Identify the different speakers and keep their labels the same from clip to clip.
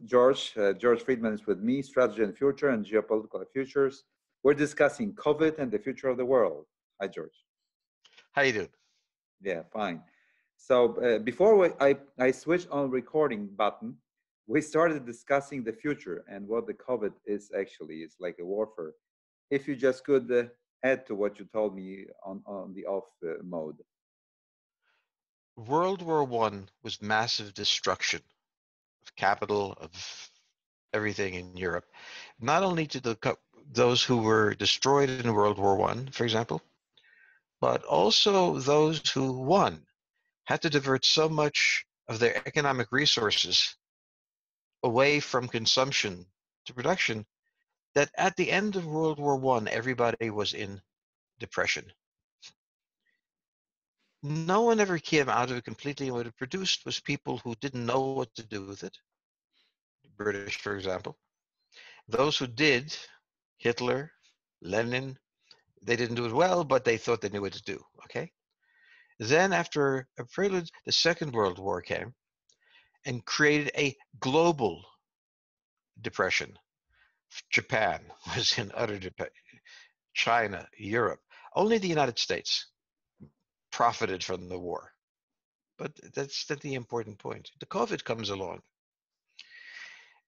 Speaker 1: George Friedman is with me, Strategy and Future and Geopolitical Futures. We're discussing COVID and the future of the world. Hi, George.
Speaker 2: How you doing?
Speaker 1: Yeah, fine. So before I switched on recording button, we started discussing the future and what the COVID is actually. It's like a warfare. If you just could add to what you told me on the off mode.
Speaker 2: World War I was massive destruction of capital, of everything in Europe. Not only to those who were destroyed in World War I, for example, but also those who won had to divert so much of their economic resources away from consumption to production that at the end of World War I, everybody was in depression. No one ever came out of it completely. What it produced was people who didn't know what to do with it. The British, for example. Those who did, Hitler, Lenin, they didn't do it well, but they thought they knew what to do, okay? Then after a prelude, the Second World War came and created a global depression. Japan was in utter depression. China, Europe. Only the United States profited from the war. But that's the important point. The COVID comes along.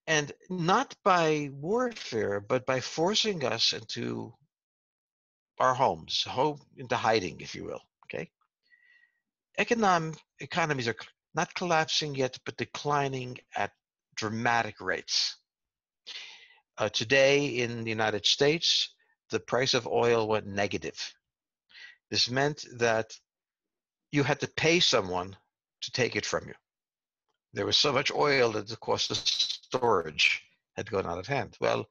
Speaker 2: And not by warfare, but by forcing us into our homes, into hiding, if you will, okay? Economies are not collapsing yet, but declining at dramatic rates. Today in the United States, the price of oil went negative. This meant that you had to pay someone to take it from you. There was so much oil that the cost of storage had gone out of hand. Well,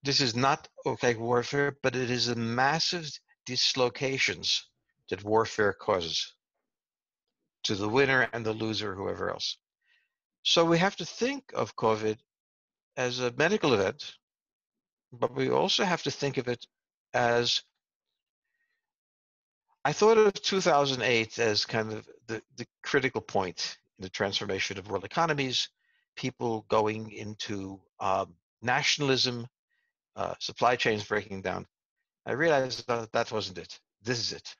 Speaker 2: this is not okay warfare, but it is the massive dislocations that warfare causes to the winner and the loser, whoever else. So we have to think of COVID as a medical event, but we also have to think of it as, I thought of 2008 as kind of the critical point in the transformation of world economies, people going into nationalism, supply chains breaking down. I realized that wasn't it. This is it.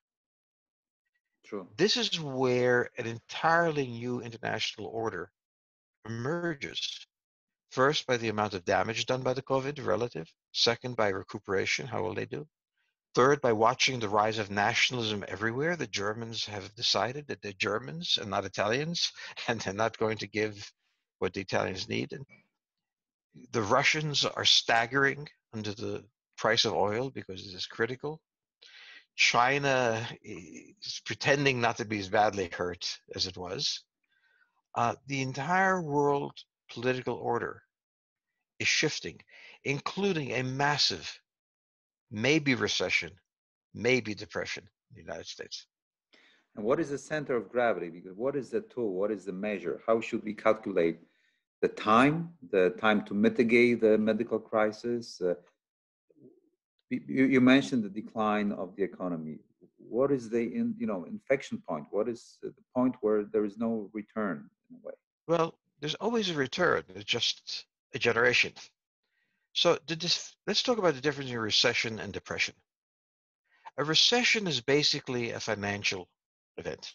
Speaker 1: True.
Speaker 2: This is where an entirely new international order emerges. First, by the amount of damage done by the COVID relative. Second, by recuperation, how will they do? Third, by watching the rise of nationalism everywhere. The Germans have decided that they're Germans and not Italians, and they're not going to give what the Italians need. And the Russians are staggering under the price of oil because it is critical. China is pretending not to be as badly hurt as it was. The entire world political order is shifting, including a massive, maybe recession, maybe depression in the United States.
Speaker 1: And what is the center of gravity? Because what is the tool? What is the measure? How should we calculate the time to mitigate the medical crisis? You mentioned the decline of the economy. What is the inflection point? What is the point where there is no return in a way?
Speaker 2: Well, there's always a return. It's just a generation. So let's talk about the difference in recession and depression. A recession is basically a financial event.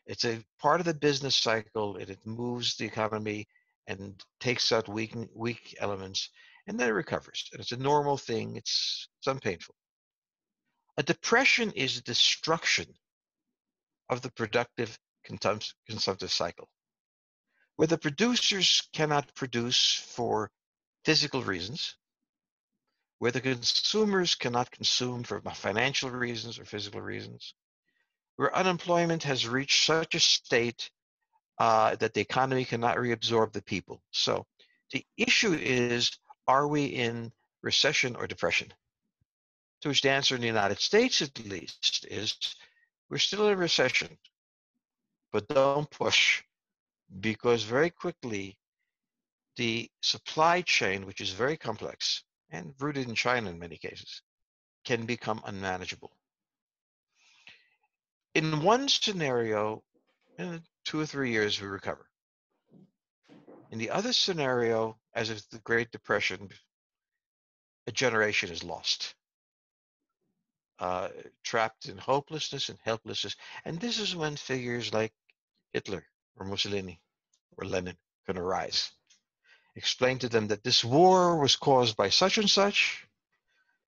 Speaker 2: It's a part of the business cycle, and it moves the economy and takes out weak elements, and then it recovers. And it's a normal thing. It's unpainful. A depression is destruction of the productive consumptive cycle, where the producers cannot produce for physical reasons, where the consumers cannot consume for financial reasons or physical reasons, where unemployment has reached such a state that the economy cannot reabsorb the people. So the issue is, are we in recession or depression? To which the answer in the United States, at least, is we're still in recession, but don't push, because very quickly the supply chain, which is very complex and rooted in China in many cases, can become unmanageable. In one scenario, in 2 or 3 years, we recover. In the other scenario, as of the Great Depression, a generation is lost, trapped in hopelessness and helplessness. And this is when figures like Hitler or Mussolini or Lenin can arise. Explain to them that this war was caused by such and such,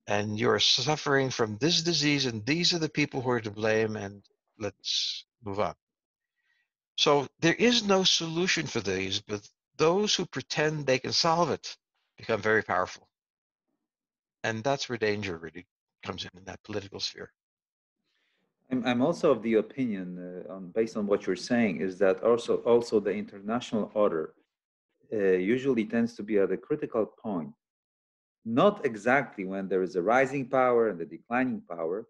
Speaker 2: and you're suffering from this disease, and these are the people who are to blame, and let's move on. So there is no solution for these, but those who pretend they can solve it become very powerful. And that's where danger really comes in that political sphere.
Speaker 1: I'm also of the opinion, based on what you're saying, is that also the international order usually tends to be at a critical point, not exactly when there is a rising power and a declining power,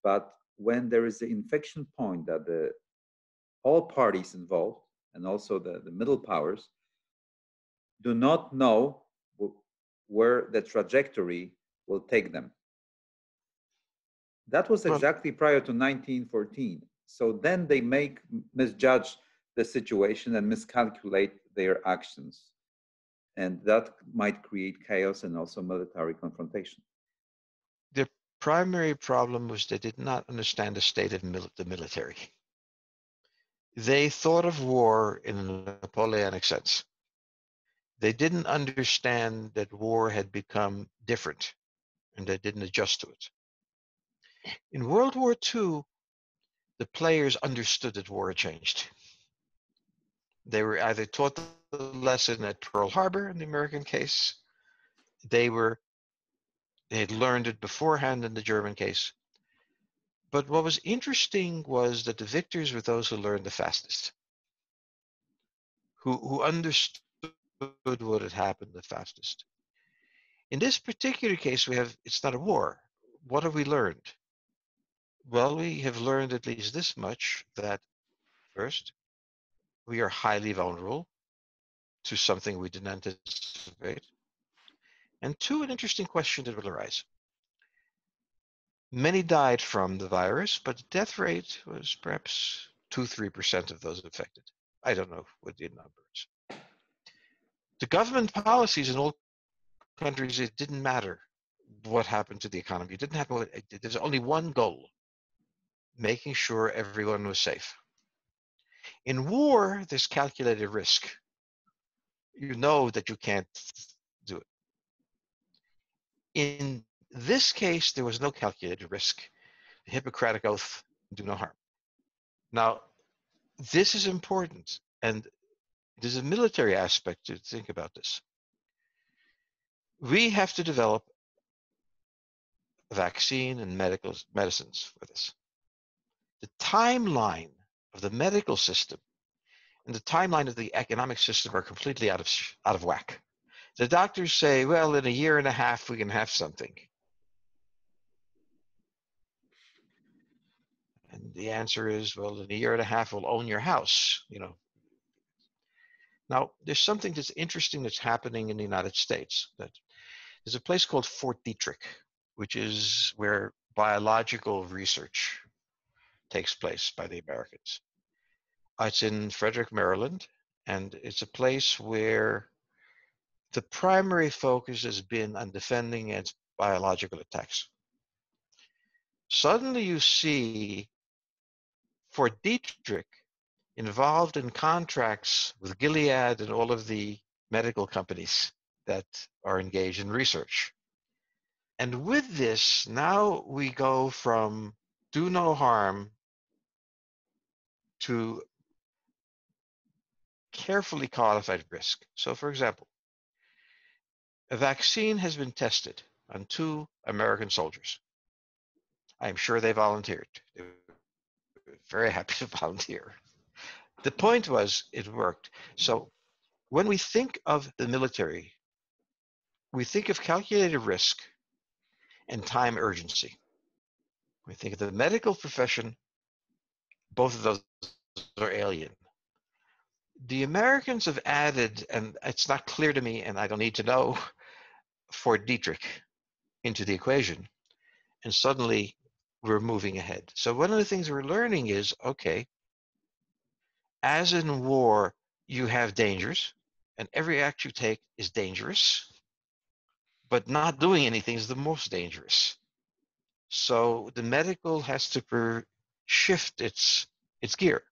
Speaker 1: but when there is the inflection point that all parties involved and also the middle powers do not know where the trajectory will take them. That was
Speaker 2: Well,
Speaker 1: exactly prior to 1914. So then they misjudge the situation and miscalculate their actions. And that might create chaos and also military confrontation.
Speaker 2: the primary problem was they did not understand the state of the military. They thought of war in a Napoleonic sense. They didn't understand that war had become different, and they didn't adjust to it. In World War II, the players understood that war had changed. They were either taught the lesson at Pearl Harbor in the American case, they had learned it beforehand in the German case. But what was interesting was that the victors were those who learned the fastest, who understood what had happened the fastest. In this particular case, it's not a war. What have we learned? Well, we have learned at least this much, that first, we are highly vulnerable to something we didn't anticipate. And two, an interesting question that will arise. Many died from the virus, but the death rate was perhaps 2-3% of those affected. I don't know what the number is. The government policies in all countries, it didn't matter what happened to the economy. It didn't happen. There's only one goal: making sure everyone was safe. In war, there's calculated risk. You know that you can't do it. In this case, there was no calculated risk. The Hippocratic Oath, do no harm. Now, this is important, and there's a military aspect to think about this. We have to develop a vaccine and medicines for this. The timeline of the medical system and the timeline of the economic system are completely out of whack. The doctors say, well, in a year and a half, we can have something. And the answer is, well, in a year and a half, we'll own your house. Now, there's something that's interesting that's happening in the United States. That there's a place called Fort Detrick, which is where biological research takes place by the Americans. It's in Frederick, Maryland, and it's a place where the primary focus has been on defending against biological attacks. Suddenly you see Fort Detrick involved in contracts with Gilead and all of the medical companies that are engaged in research. And with this, now we go from do no harm to carefully qualified risk. So, for example, a vaccine has been tested on 2 American soldiers. I'm sure they volunteered. They were very happy to volunteer. The point was, it worked. So when we think of the military, we think of calculated risk and time urgency. We think of the medical profession, both of those are alien. The Americans have added, and it's not clear to me, and I don't need to know, Fort Detrick into the equation, and suddenly we're moving ahead. So one of the things we're learning is, okay, as in war, you have dangers, And every act you take is dangerous, but not doing anything is the most dangerous. So the medical has to shift its gear.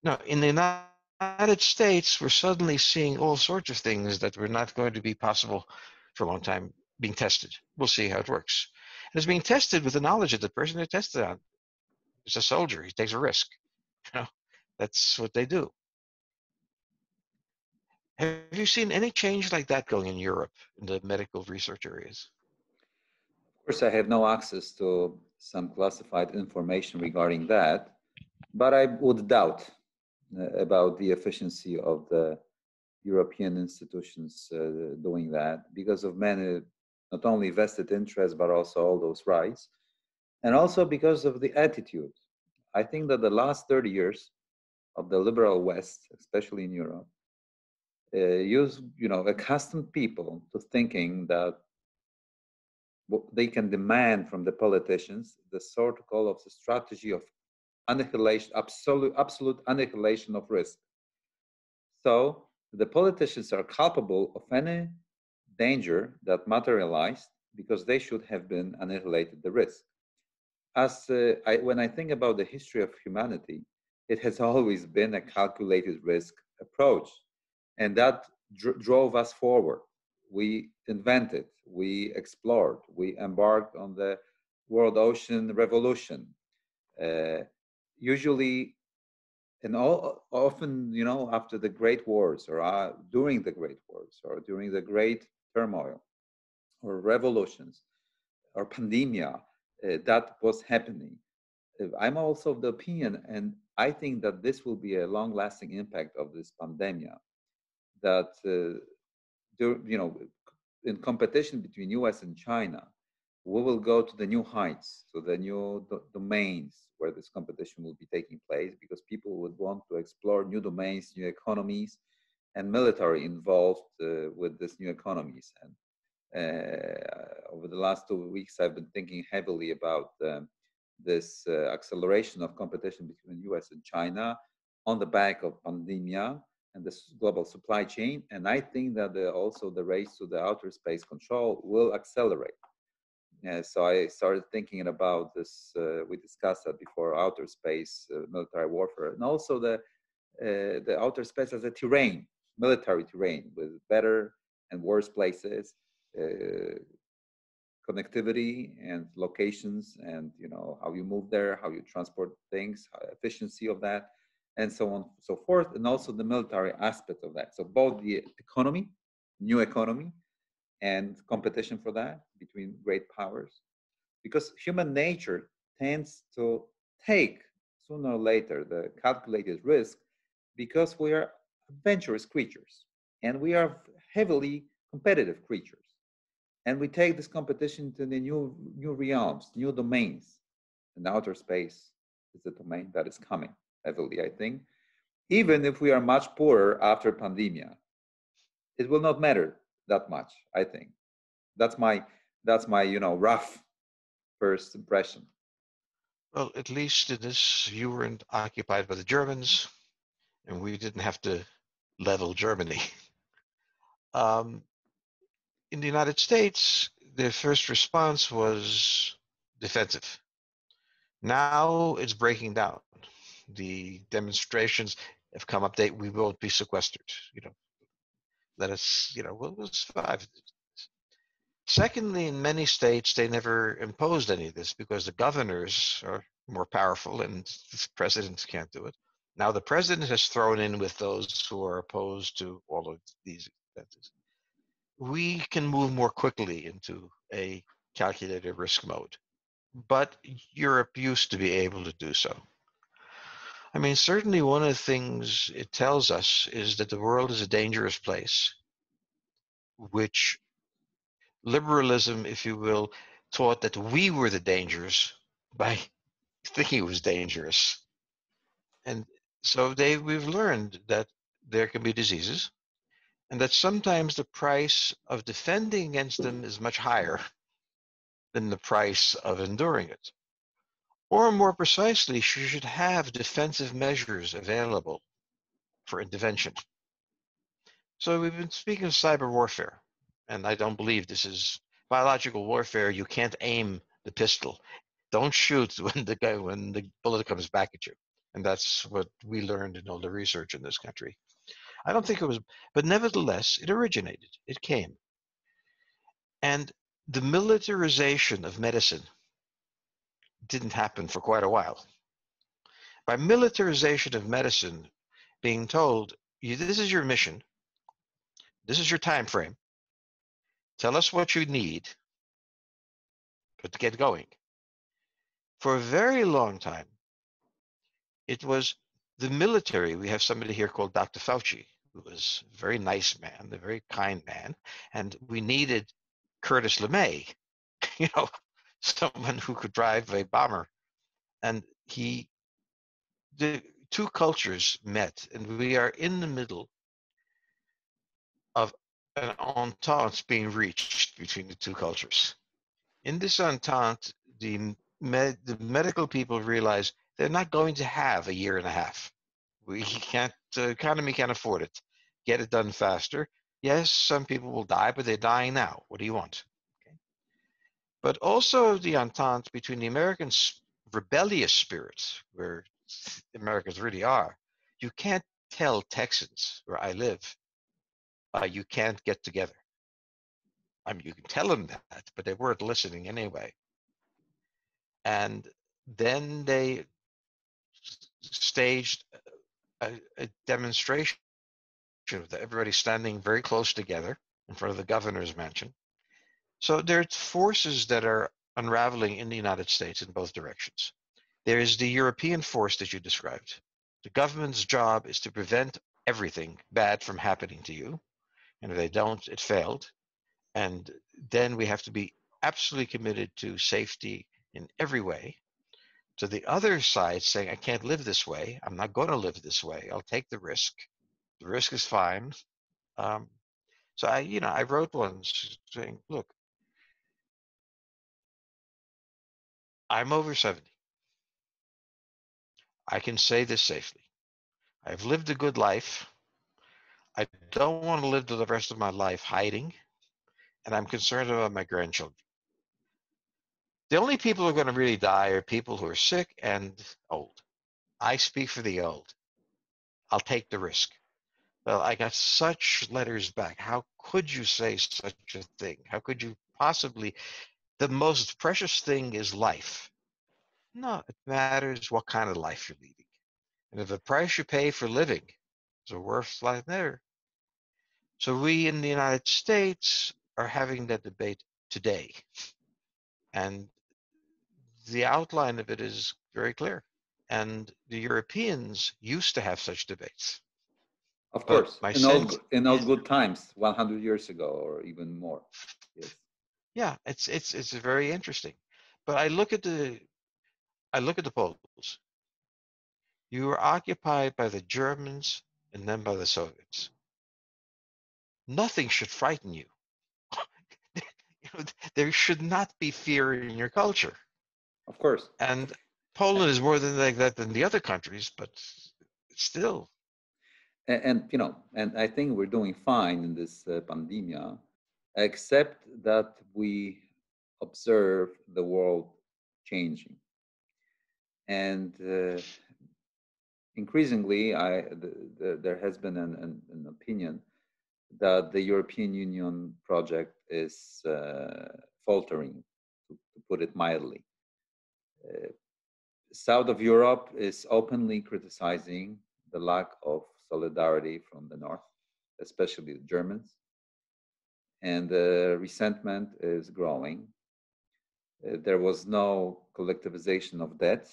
Speaker 2: Now, in the United States, we're suddenly seeing all sorts of things that were not going to be possible for a long time being tested. We'll see how it works. And it's being tested with the knowledge that the person who tested on is a soldier. He takes a risk. You know, that's what they do. Have you seen any change like that going in Europe in the medical research areas?
Speaker 1: Of course, I have no access to some classified information regarding that, but I would doubt about the efficiency of the European institutions doing that because of many, not only vested interests, but also all those rights, and also because of the attitude. I think that the last 30 years of the liberal West, especially in Europe, accustomed people to thinking that what they can demand from the politicians, the sort of the strategy of annihilation, absolute annihilation of risk. So the politicians are culpable of any danger that materialized because they should have been annihilated the risk. When I think about the history of humanity, it has always been a calculated risk approach, and that drove us forward. We invented, we explored, we embarked on the world ocean revolution. Uh, Usually, and often, after the great wars or during the great wars or during the great turmoil or revolutions or pandemia that was happening. I'm also of the opinion, and I think that this will be a long-lasting impact of this pandemia. That in competition between U.S. and China, we will go to the new heights, to the new domains where this competition will be taking place, because people would want to explore new domains, new economies, and military involved with these new economies. And over the last 2 weeks, I've been thinking heavily about this acceleration of competition between US and China on the back of pandemia and this global supply chain. And I think that also the race to the outer space control will accelerate. So I started thinking about this. We discussed that before: outer space, military warfare, and also the outer space as a terrain, military terrain, with better and worse places, connectivity and locations, and how you move there, how you transport things, efficiency of that, and so on and so forth, and also the military aspect of that. So both the economy, new economy, and competition for that between great powers, because human nature tends to take sooner or later the calculated risk, because we are adventurous creatures and we are heavily competitive creatures, and we take this competition to the new realms, new domains. And outer space is the domain that is coming heavily, I think. Even if we are much poorer after pandemia, it will not matter that much, I think. That's my rough first impression.
Speaker 2: Well, at least in this, you weren't occupied by the Germans, and we didn't have to level Germany. In the United States, the first response was defensive. Now it's breaking down. The demonstrations have come up. We won't be sequestered. Let us. We'll survive. Secondly, in many states, they never imposed any of this because the governors are more powerful and the presidents can't do it. Now the president has thrown in with those who are opposed to all of these expenses. We can move more quickly into a calculated risk mode, but Europe used to be able to do so. I mean, certainly one of the things it tells us is that the world is a dangerous place, which liberalism, if you will, taught that we were the dangers by thinking it was dangerous. And so we've learned that there can be diseases, and that sometimes the price of defending against them is much higher than the price of enduring it. Or more precisely, you should have defensive measures available for intervention. So we've been speaking of cyber warfare, and I don't believe this is biological warfare. You can't aim the pistol. Don't shoot when the bullet comes back at you. And that's what we learned in all the research in this country. I don't think it was, but nevertheless, it originated. It came. And the militarization of medicine didn't happen for quite a while. By militarization of medicine, being told, this is your mission, this is your time frame, tell us what you need, but to get going. For a very long time, it was the military. We have somebody here called Dr. Fauci, who was a very nice man, a very kind man, and we needed Curtis LeMay, you know, someone who could drive a bomber. And the two cultures met, and we are in the middle of an entente being reached between the two cultures. In this entente, the medical people realize they're not going to have a year and a half. We can't, the economy can't afford it. Get it done faster. Yes, some people will die, but they're dying now. What do you want? Okay. But also the entente between the Americans' rebellious spirits, where Americans really are. You can't tell Texans, where I live, you can't get together. I mean, you can tell them that, but they weren't listening anyway. And then they staged a demonstration with everybody standing very close together in front of the governor's mansion. So there are forces that are unraveling in the United States in both directions. There is the European force that you described. The government's job is to prevent everything bad from happening to you. And if they don't, it failed. And then we have to be absolutely committed to safety in every way. To the other side saying, I can't live this way. I'm not going to live this way. I'll take the risk. The risk is fine. Um, so I wrote once saying, look, I'm over 70. I can say this safely. I've lived a good life. I don't want to live the rest of my life hiding, and I'm concerned about my grandchildren. The only people who are going to really die are people who are sick and old. I speak for the old. I'll take the risk. Well, I got such letters back. How could you say such a thing? How could you possibly? The most precious thing is life. No, it matters what kind of life you're leading. And if the price you pay for living is a worse life there. So we in the United States are having that debate today. And the outline of it is very clear. And the Europeans used to have such debates.
Speaker 1: Of
Speaker 2: But
Speaker 1: course,
Speaker 2: my sense
Speaker 1: in all
Speaker 2: is,
Speaker 1: good times, 100 years ago or even more. Yes.
Speaker 2: yeah, it's very interesting. But I look at the polls. You were occupied by the Germans and then by the Soviets. Nothing should frighten you. There should not be fear in your culture.
Speaker 1: Of course.
Speaker 2: And Poland is more than like that than the other countries, but still.
Speaker 1: And I think we're doing fine in this pandemia, except that we observe the world changing. And increasingly, there has been an opinion that the European Union project is faltering, to put it mildly. South of Europe is openly criticizing the lack of solidarity from the North, especially the Germans, and the resentment is growing. There was no collectivization of debt.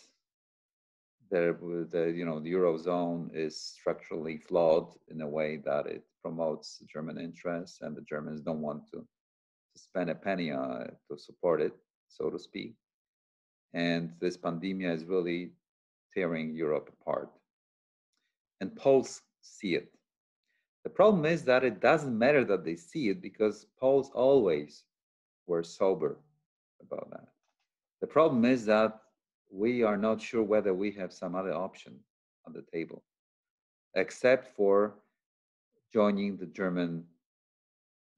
Speaker 1: The eurozone is structurally flawed in a way that it promotes German interests, and the Germans don't want to spend a penny to support it, so to speak. And this pandemic is really tearing Europe apart. And Poles see it. The problem is that it doesn't matter that they see it because Poles always were sober about that. The problem is that we are not sure whether we have some other option on the table, except for joining the German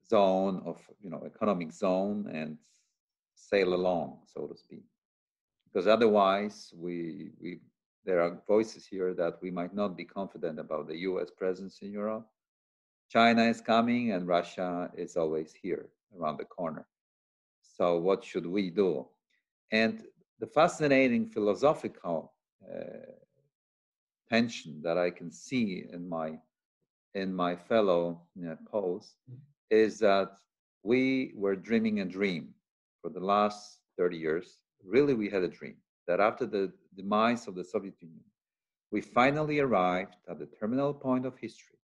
Speaker 1: zone of, economic zone and sail along, so to speak. Because otherwise, we there are voices here that we might not be confident about the U.S. presence in Europe. China is coming, and Russia is always here around the corner. So, what should we do? And the fascinating philosophical tension that I can see in my fellow posts is that we were dreaming a dream for the last 30 years. Really, we had a dream that after the demise of the Soviet Union, we finally arrived at the terminal point of history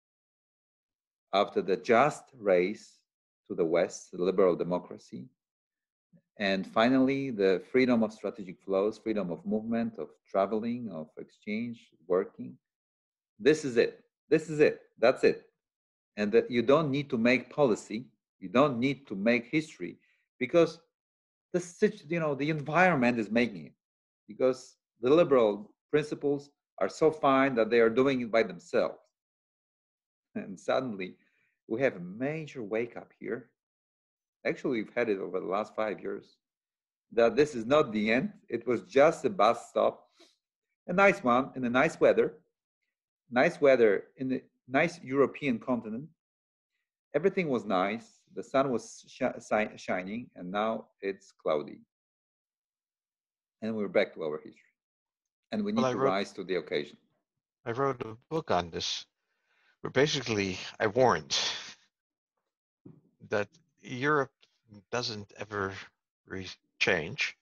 Speaker 1: after the just race to the West, the liberal democracy, and finally the freedom of strategic flows, freedom of movement, of traveling, of exchange, working. This is it. This is it. That's it. And that you don't need to make policy, you don't need to make history, because the environment is making it, because the liberal principles are so fine that they are doing it by themselves. And suddenly we have a major wake up here. Actually, we've had it over the last 5 years, that this is not the end. It was just a bus stop, a nice one in a nice weather in the nice European continent. Everything was nice. The sun was shining, and now it's cloudy. And we're back to our history. And we
Speaker 2: Well,
Speaker 1: need to rise to the occasion.
Speaker 2: I wrote a book on this, where basically I warned that Europe doesn't ever change,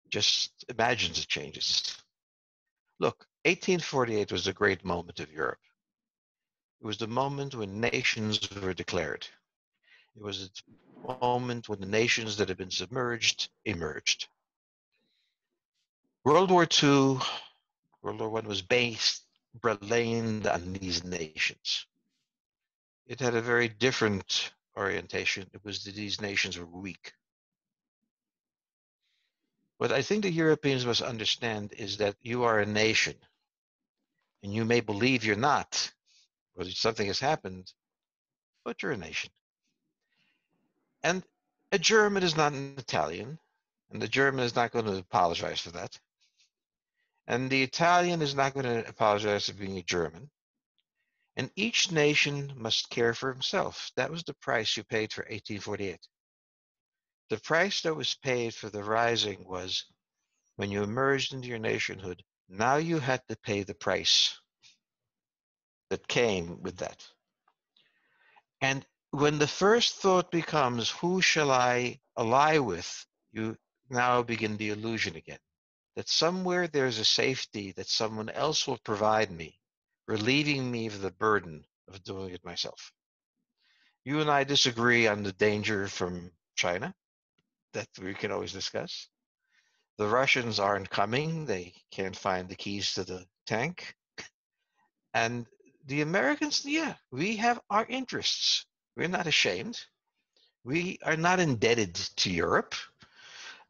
Speaker 2: just imagines it changes. Look, 1848 was a great moment of Europe. It was the moment when nations were declared. It was a moment when the nations that had been submerged emerged. World War II, World War I was based, relayed on these nations. It had a very different orientation. It was that these nations were weak. What I think the Europeans must understand is that you are a nation, and you may believe you're not, or something has happened, but you're a nation. And a German is not an Italian, and the German is not going to apologize for that. And the Italian is not going to apologize for being a German. And each nation must care for himself. That was the price you paid for 1848. The price that was paid for the rising was when you emerged into your nationhood, now you had to pay the price that came with that. And when the first thought becomes, who shall I ally with? You now begin the illusion again, that somewhere there's a safety that someone else will provide me, relieving me of the burden of doing it myself. You and I disagree on the danger from China, that we can always discuss. The Russians aren't coming. They can't find the keys to the tank. And the Americans, yeah, we have our interests. We're not ashamed. We are not indebted to Europe.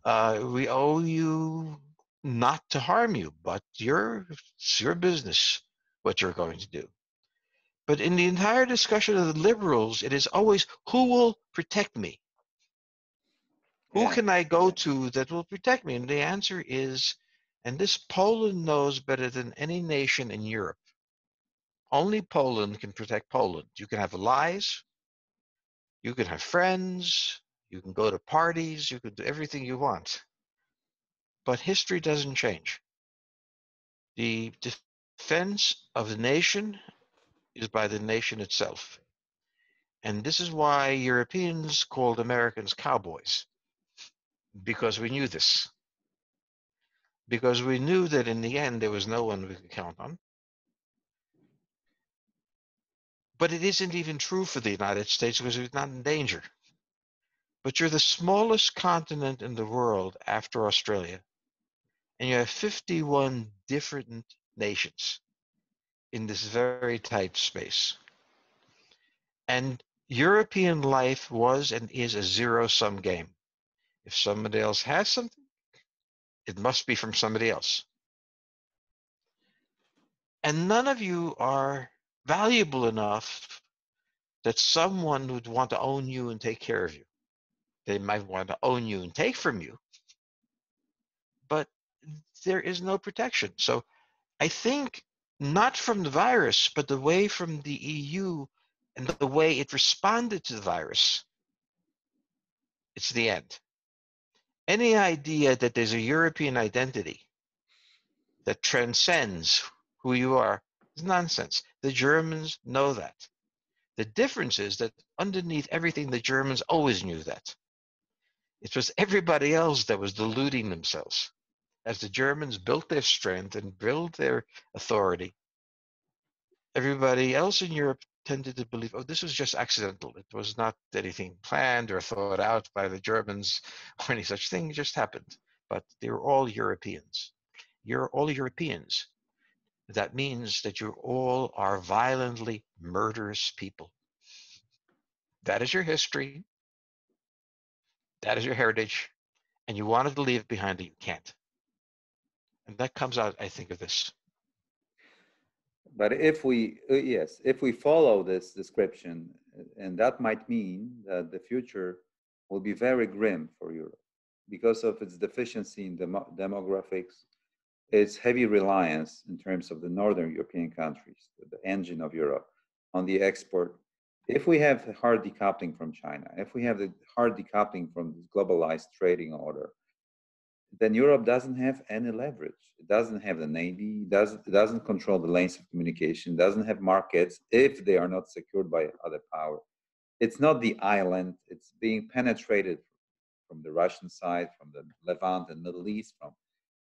Speaker 2: We owe you not to harm you, but it's your business what you're going to do. But in the entire discussion of the liberals, it is always, who will protect me? Who can I go to that will protect me? And the answer is, and this Poland knows better than any nation in Europe, only Poland can protect Poland. You can have allies, you can have friends, you can go to parties, you can do everything you want. But history doesn't change. The defense of the nation is by the nation itself. And this is why Europeans called Americans cowboys, because we knew this. Because we knew that in the end there was no one we could count on. But it isn't even true for the United States because it's not in danger. But you're the smallest continent in the world after Australia, and you have 51 different nations in this very tight space. And European life was and is a zero-sum game. If somebody else has something, it must be from somebody else. And none of you are valuable enough that someone would want to own you and take care of you. They might want to own you and take from you, but there is no protection. So I think not from the virus, but the way from the EU and the way it responded to the virus, it's the end. Any idea that there's a European identity that transcends who you are is nonsense. The Germans know that. The difference is that underneath everything, the Germans always knew that. It was everybody else that was deluding themselves. As the Germans built their strength and built their authority, everybody else in Europe tended to believe, oh, this was just accidental. It was not anything planned or thought out by the Germans or any such thing. It just happened. But they were all Europeans. You're all Europeans. That means that you all are violently murderous people. That is your history. That is your heritage. And you wanted to leave it behind, and you can't. And that comes out, I think, of this.
Speaker 1: But if we, yes, if we follow this description, and that might mean that the future will be very grim for Europe because of its deficiency in demographics, its heavy reliance in terms of the northern European countries, the engine of Europe, on the export. If we have hard decoupling from China, if we have the hard decoupling from this globalized trading order, then Europe doesn't have any leverage. It doesn't have the navy, it doesn't control the lanes of communication, doesn't have markets if they are not secured by other power. It's not the island, it's being penetrated from the Russian side, from the Levant and Middle East, from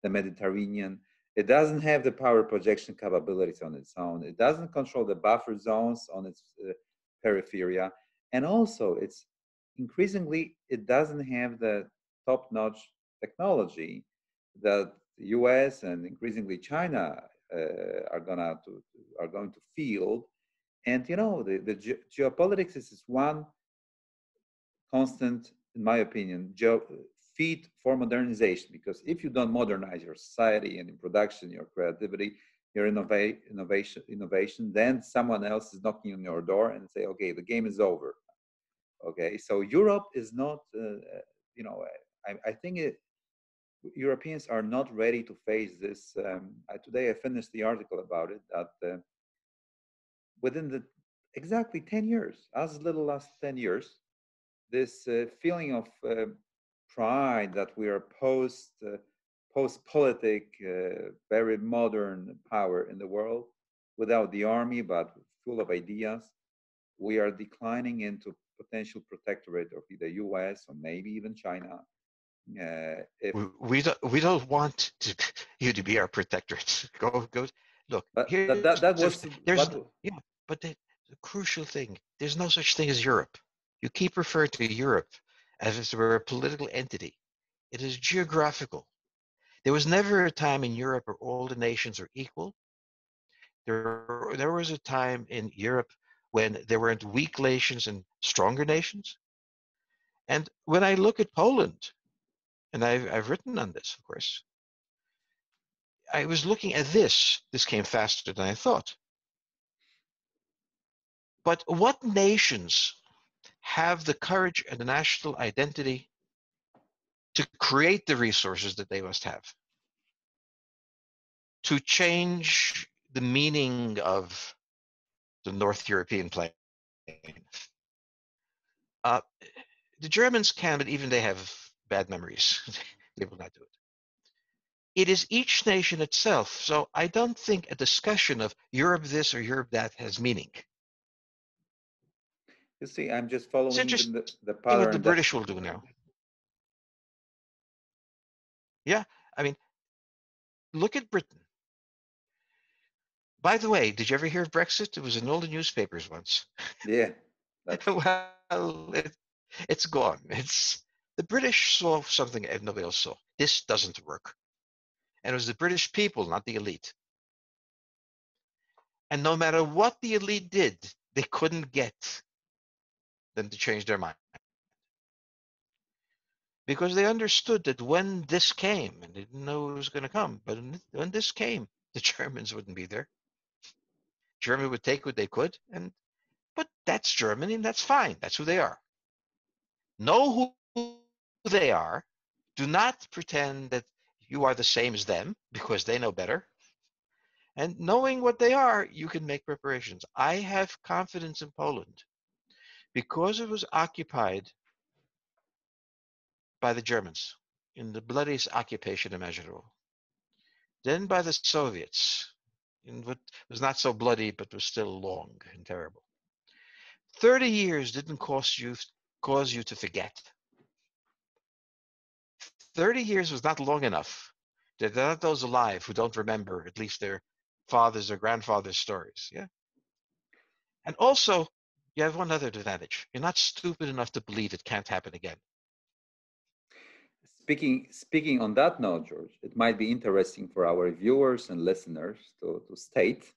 Speaker 1: the Mediterranean. It doesn't have the power projection capabilities on its own. It doesn't control the buffer zones on its periphery. And also, it's increasingly, it doesn't have the top-notch technology that the US and increasingly China are going to field. And you know, the geopolitics is one constant, in my opinion, feed for modernization. Because if you don't modernize your society and in production, your creativity, your innovation, then someone else is knocking on your door and say, okay, the game is over. Okay, so Europe is not, you know, I think Europeans are not ready to face this. Today I finished the article about it that within the exactly 10 years, as little as 10 years, this feeling of pride that we are post-politic, very modern power in the world, without the army but full of ideas, we are declining into potential protectorate of the U.S. or maybe even China. If
Speaker 2: we don't want you to be our protectorate. Go. Look,
Speaker 1: but
Speaker 2: here's
Speaker 1: that was
Speaker 2: there's
Speaker 1: what.
Speaker 2: yeah, but the crucial thing, there's no such thing as Europe. You keep referring to Europe as if it were a political entity. It is geographical. There was never a time in Europe where all the nations are equal. There was a time in Europe when there weren't weak nations and stronger nations. And when I look at Poland, and I've written on this, of course, I was looking at this. This came faster than I thought. But what nations have the courage and the national identity to create the resources that they must have, to change the meaning of the North European plain? Uh, the Germans can, but even they have bad memories. They will not do it. It is each nation itself. So I don't think a discussion of Europe this or Europe that has meaning.
Speaker 1: You see, I'm just
Speaker 2: It's
Speaker 1: following
Speaker 2: interesting
Speaker 1: the
Speaker 2: what the
Speaker 1: pattern that.
Speaker 2: British will do now. Yeah, I mean, look at Britain. By the way, did you ever hear of Brexit? It was in all the newspapers once.
Speaker 1: Yeah, that's true.
Speaker 2: Well, it's gone. The British saw something nobody else saw. This doesn't work. And it was the British people, not the elite. And no matter what the elite did, they couldn't get them to change their mind. Because they understood that when this came, and they didn't know it was going to come, but when this came, the Germans wouldn't be there. Germany would take what they could, and But that's Germany, and that's fine. That's who they are. Know who they are. Do not pretend that you are the same as them because they know better. And knowing what they are, you can make preparations. I have confidence in Poland because it was occupied by the Germans in the bloodiest occupation imaginable. Then by the Soviets in what was not so bloody but was still long and terrible. 30 years didn't cause you to forget. 30 years was not long enough. There are not those alive who don't remember at least their fathers or grandfathers' stories. Yeah. And also, you have one other advantage. You're not stupid enough to believe it can't happen again.
Speaker 1: Speaking on that note, George, it might be interesting for our viewers and listeners to state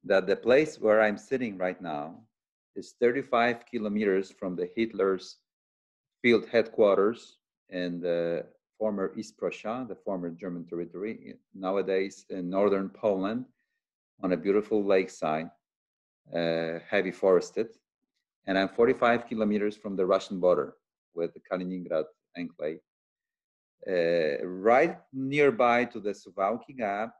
Speaker 1: that the place where I'm sitting right now is 35 kilometers from the Hitler's field headquarters in the former East Prussia, the former German territory, nowadays in northern Poland, on a beautiful lakeside, heavy forested. And I'm 45 kilometers from the Russian border with the Kaliningrad enclave. Right nearby to the Suwałki Gap,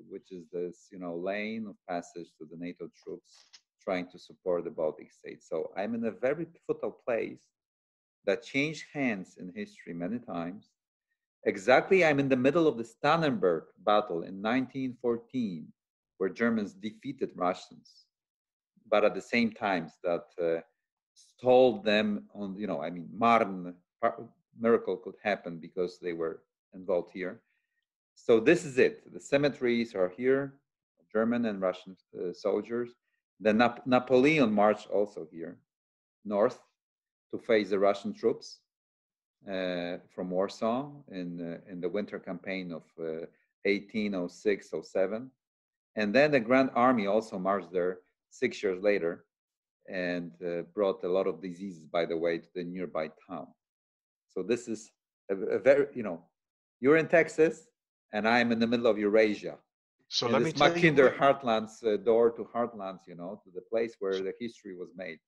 Speaker 1: which is this, lane of passage to the NATO troops trying to support the Baltic states. So I'm in a very pivotal place that changed hands in history many times. Exactly, I'm in the middle of the Stannenberg battle in 1914, where Germans defeated Russians, but at the same time that stalled them on, Marne, miracle could happen because they were involved here. So this is it. The cemeteries are here, German and Russian soldiers. Then Napoleon marched also here, north, to face the Russian troops from Warsaw in the winter campaign of 1806-07. And then the Grand Army also marched there 6 years later and brought a lot of diseases, by the way, to the nearby town. So this is a very, you're in Texas and I'm in the middle of Eurasia.
Speaker 2: So
Speaker 1: And
Speaker 2: let
Speaker 1: this
Speaker 2: me tell you
Speaker 1: Mackinder
Speaker 2: where.
Speaker 1: Heartlands, door to Heartlands, to the place where the history was made.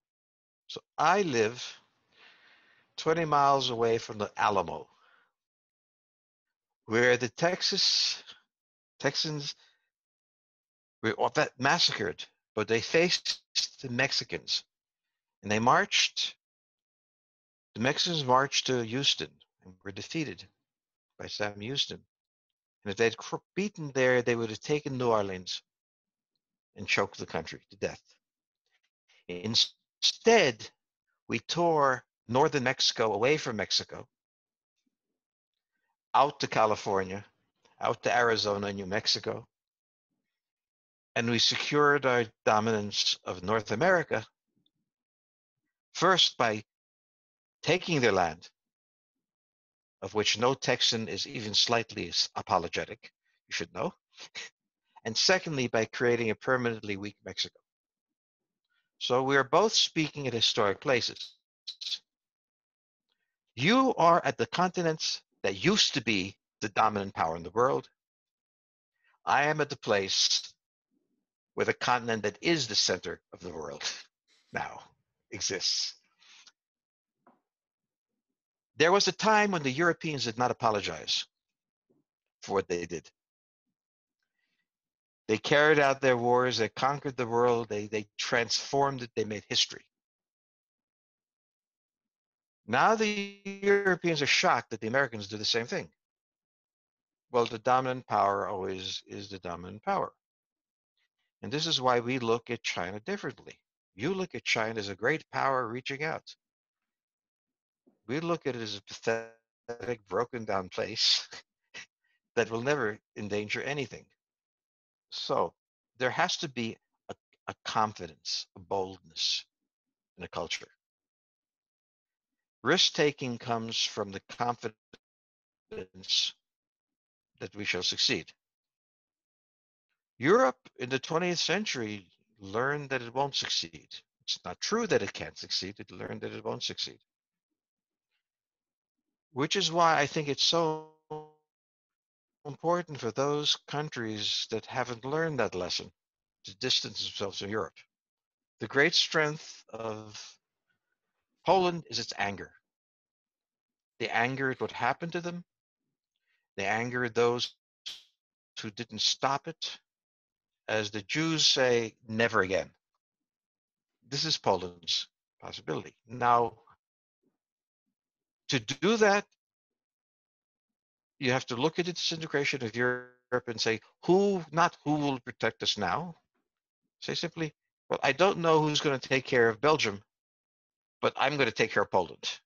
Speaker 2: So I live 20 miles away from the Alamo, where the Texans were massacred, but they faced the Mexicans, and they marched. The Mexicans marched to Houston and were defeated by Sam Houston. And if they'd beaten there, they would have taken New Orleans and choked the country to death. Instead, we tore northern Mexico away from Mexico, out to California, out to Arizona, New Mexico, and we secured our dominance of North America first by taking their land, of which no Texan is even slightly apologetic, you should know, and secondly, by creating a permanently weak Mexico. So we are both speaking at historic places. You are at the continents that used to be the dominant power in the world. I am at the place where the continent that is the center of the world now exists. There was a time when the Europeans did not apologize for what they did. They carried out their wars, they conquered the world, they transformed it, they made history. Now the Europeans are shocked that the Americans do the same thing. Well, the dominant power always is the dominant power. And this is why we look at China differently. You look at China as a great power reaching out. We look at it as a pathetic, broken down place that will never endanger anything. So there has to be a confidence, a boldness in a culture. Risk taking comes from the confidence that we shall succeed. Europe in the 20th century learned that it won't succeed. It's not true that it can't succeed, it learned that it won't succeed. Which is why I think it's so important for those countries that haven't learned that lesson to distance themselves from Europe. The great strength of Poland is its anger. The anger at what happened to them, the anger at those who didn't stop it. As the Jews say, never again. This is Poland's possibility. Now, to do that, you have to look at the disintegration of Europe and say, not who will protect us now. Say simply, well, I don't know who's going to take care of Belgium, but I'm going to take care of Poland.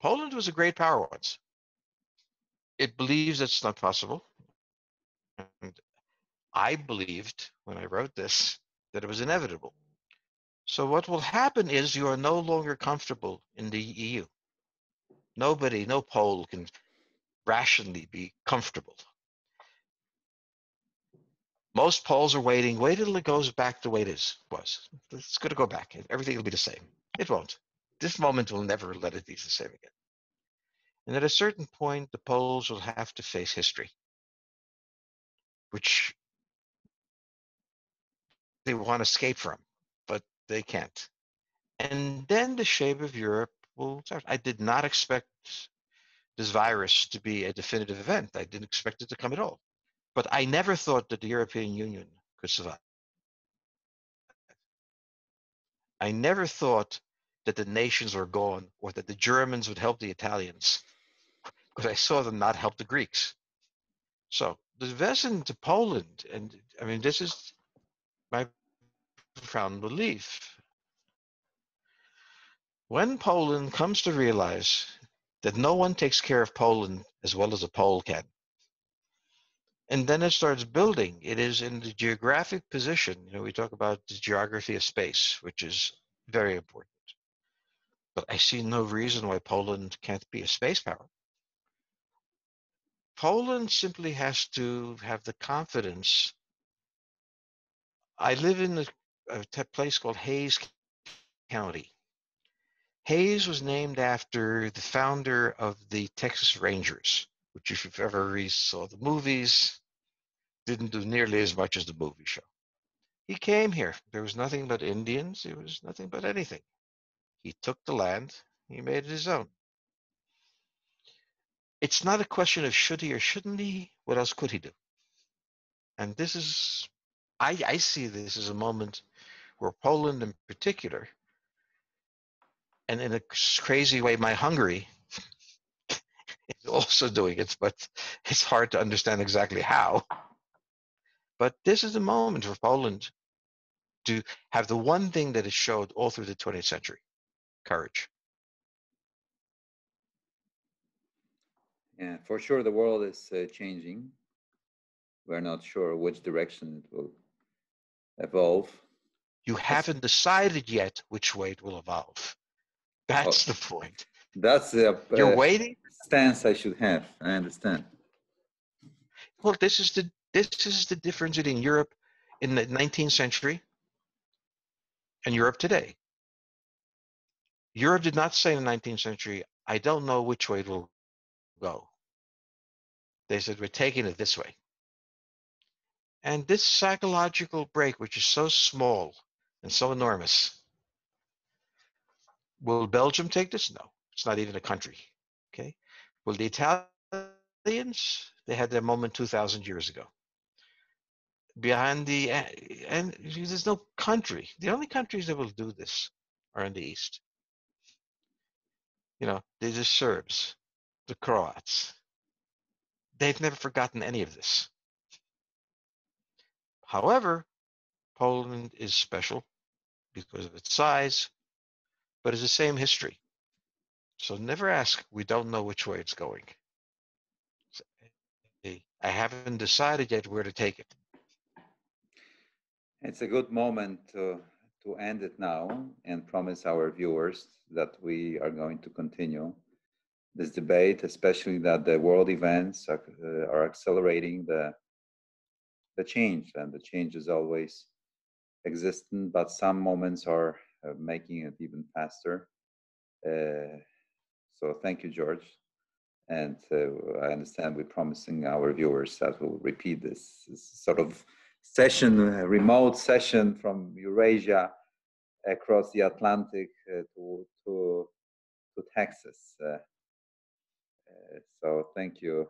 Speaker 2: Poland was a great power once. It believes it's not possible. And I believed when I wrote this that it was inevitable. So what will happen is you are no longer comfortable in the EU. Nobody, no Pole can rationally be comfortable. Most Poles are waiting. Wait till it goes back the way it was. It's going to go back. Everything will be the same. It won't. This moment will never let it be the same again. And at a certain point, the Poles will have to face history, which they want to escape from, but they can't. And then the shape of Europe will start. I did not expect this virus to be a definitive event. I didn't expect it to come at all. But I never thought that the European Union could survive. I never thought that the nations were gone or that the Germans would help the Italians because I saw them not help the Greeks. So the lesson to Poland, and I mean, this is my profound belief. When Poland comes to realize that no one takes care of Poland as well as a Pole can, and then it starts building, it is in the geographic position. We talk about the geography of space, which is very important. But I see no reason why Poland can't be a space power. Poland simply has to have the confidence. I live in a place called Hayes County. Hayes was named after the founder of the Texas Rangers, which if you've ever saw the movies, didn't do nearly as much as the movie show. He came here. There was nothing but Indians. There was nothing but anything. He took the land. He made it his own. It's not a question of should he or shouldn't he. What else could he do? And this is, I see this as a moment where Poland in particular, and in a crazy way, my Hungary is also doing it, but it's hard to understand exactly how. But this is the moment for Poland to have the one thing that it showed all through the 20th century, courage.
Speaker 1: Yeah, for sure, the world is changing. We're not sure which direction it will evolve.
Speaker 2: You
Speaker 1: Yes.
Speaker 2: haven't decided yet which way it will evolve. That's
Speaker 1: Oh,
Speaker 2: the point.
Speaker 1: that's the
Speaker 2: You're waiting.
Speaker 1: stance I should have. I understand.
Speaker 2: Well, this is the difference between Europe in the 19th century and Europe today. Europe did not say in the 19th century, I don't know which way it will go. They said, we're taking it this way. And this psychological break, which is so small and so enormous, will Belgium take this? No, it's not even a country. Okay. Will the Italians? They had their moment 2,000 years ago. Behind and there's no country. The only countries that will do this are in the East. They're the Serbs, the Croats. They've never forgotten any of this. However, Poland is special because of its size, but it's the same history. So never ask, we don't know which way it's going. I haven't decided yet where to take it.
Speaker 1: It's a good moment to end it now and promise our viewers that we are going to continue this debate, especially that the world events are accelerating the change, and the change is always existent, but some moments are making it even faster. So thank you, George. And I understand we're promising our viewers that we'll repeat this sort of session, remote session from Eurasia across the Atlantic to Texas. So thank you.